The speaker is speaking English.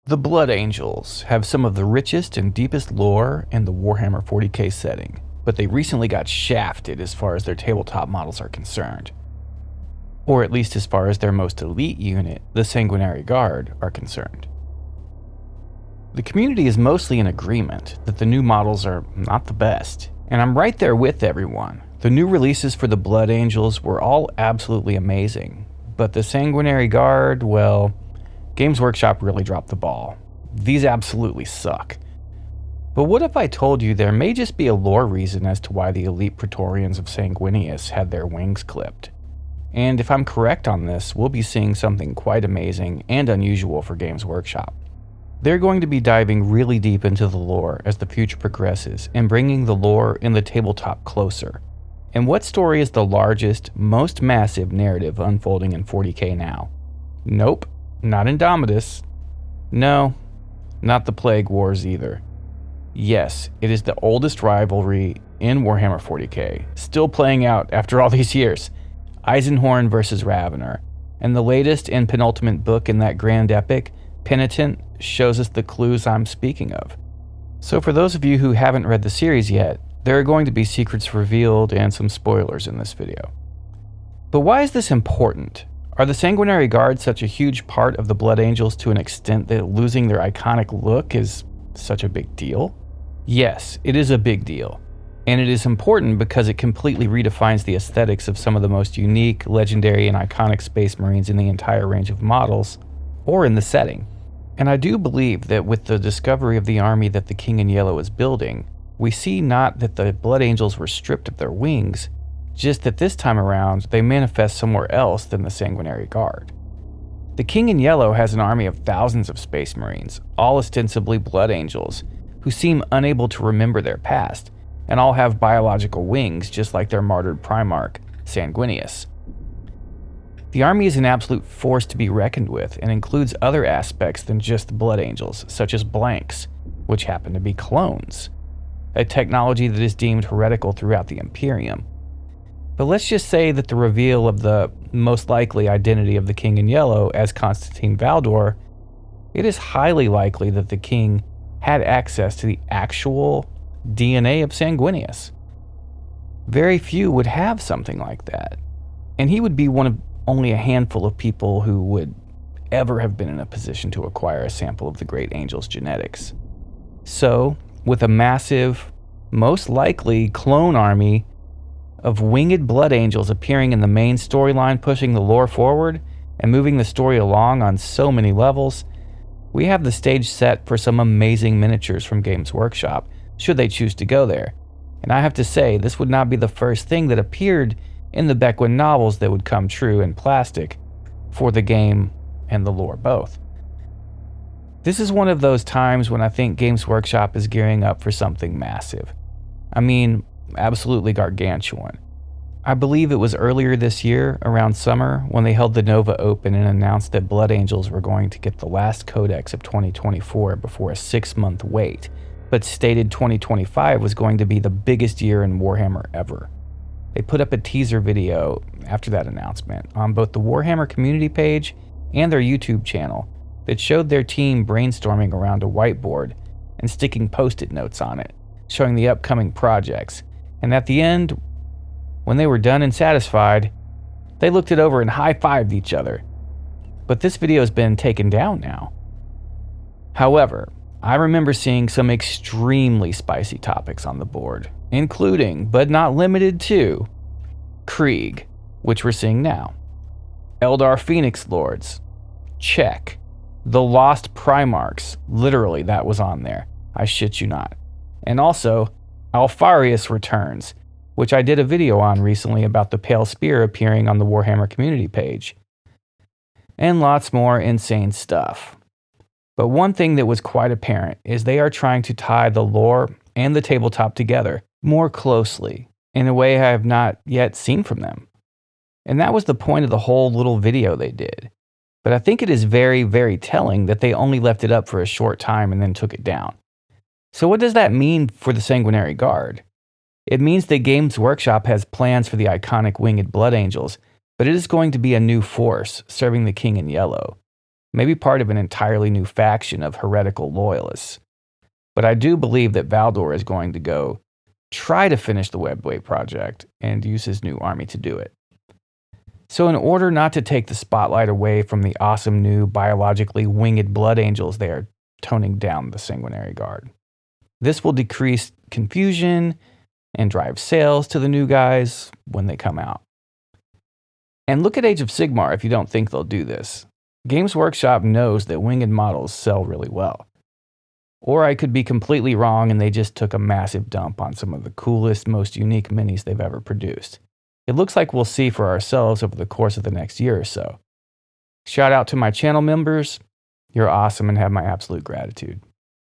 The Blood Angels have some of the richest and deepest lore in the Warhammer 40k setting, but they recently got shafted as far as their tabletop models are concerned. Or at least as far as their most elite unit, the Sanguinary Guard, are concerned. The community is mostly in agreement that the new models are not the best, and I'm right there with everyone. The new releases for the Blood Angels were all absolutely amazing, but the Sanguinary Guard, well, Games Workshop really dropped the ball. These absolutely suck. But what if I told you there may just be a lore reason as to why the elite Praetorians of Sanguinius had their wings clipped? And if I'm correct on this, we'll be seeing something quite amazing and unusual for Games Workshop. They're going to be diving really deep into the lore as the future progresses and bringing the lore in the tabletop closer. And what story is the largest, most massive narrative unfolding in 40k now? Nope. Not Indomitus. No, not the Plague Wars either. Yes, it is the oldest rivalry in Warhammer 40k, still playing out after all these years. Eisenhorn versus Ravener. And the latest and penultimate book in that grand epic, Penitent, shows us the clues I'm speaking of. So for those of you who haven't read the series yet, there are going to be secrets revealed and some spoilers in this video. But why is this important? Are the Sanguinary Guard such a huge part of the Blood Angels to an extent that losing their iconic look is such a big deal? Yes, it is a big deal. And it is important because it completely redefines the aesthetics of some of the most unique, legendary, and iconic Space Marines in the entire range of models, or in the setting. And I do believe that with the discovery of the army that the King in Yellow is building, we see not that the Blood Angels were stripped of their wings, just that this time around, they manifest somewhere else than the Sanguinary Guard. The King in Yellow has an army of thousands of Space Marines, all ostensibly Blood Angels, who seem unable to remember their past, and all have biological wings just like their martyred Primarch, Sanguinius. The army is an absolute force to be reckoned with and includes other aspects than just the Blood Angels, such as blanks, which happen to be clones, a technology that is deemed heretical throughout the Imperium. But let's just say that the reveal of the most likely identity of the King in Yellow as Constantine Valdor, it is highly likely that the King had access to the actual DNA of Sanguinius. Very few would have something like that, and he would be one of only a handful of people who would ever have been in a position to acquire a sample of the Great Angel's genetics. So, with a massive, most likely clone army of winged Blood Angels appearing in the main storyline, pushing the lore forward and moving the story along on so many levels, we have the stage set for some amazing miniatures from Games Workshop, should they choose to go there. And I have to say, this would not be the first thing that appeared in the Beckwin novels that would come true in plastic for the game and the lore both. This is one of those times when I think Games Workshop is gearing up for something massive. I mean, absolutely gargantuan. I believe it was earlier this year, around summer, when they held the Nova Open and announced that Blood Angels were going to get the last codex of 2024 before a 6-month wait, but stated 2025 was going to be the biggest year in Warhammer ever. They put up a teaser video after that announcement on both the Warhammer Community page and their YouTube channel that showed their team brainstorming around a whiteboard and sticking post-it notes on it, showing the upcoming projects. And at the end, when they were done and satisfied, they looked it over and high-fived each other. But this video has been taken down now. However, I remember seeing some extremely spicy topics on the board, including, but not limited to, Krieg, which we're seeing now, Eldar Phoenix Lords, check, the Lost Primarchs, literally that was on there, I shit you not, and also Alpharius returns, which I did a video on recently about the Pale Spear appearing on the Warhammer Community page, and lots more insane stuff. But one thing that was quite apparent is they are trying to tie the lore and the tabletop together more closely in a way I have not yet seen from them. And that was the point of the whole little video they did. But I think it is very, very telling that they only left it up for a short time and then took it down. So what does that mean for the Sanguinary Guard? It means that Games Workshop has plans for the iconic winged Blood Angels, but it is going to be a new force serving the King in Yellow. maybe part of an entirely new faction of heretical loyalists. But I do believe that Valdor is going to go try to finish the Webway project and use his new army to do it. So in order not to take the spotlight away from the awesome new biologically winged blood angels, they are toning down the Sanguinary Guard. This will decrease confusion and drive sales to the new guys when they come out. And look at Age of Sigmar if you don't think they'll do this. Games Workshop knows that winged models sell really well. Or I could be completely wrong and they just took a massive dump on some of the coolest, most unique minis they've ever produced. It looks like we'll see for ourselves over the course of the next year or so. Shout out to my channel members. You're awesome and have my absolute gratitude.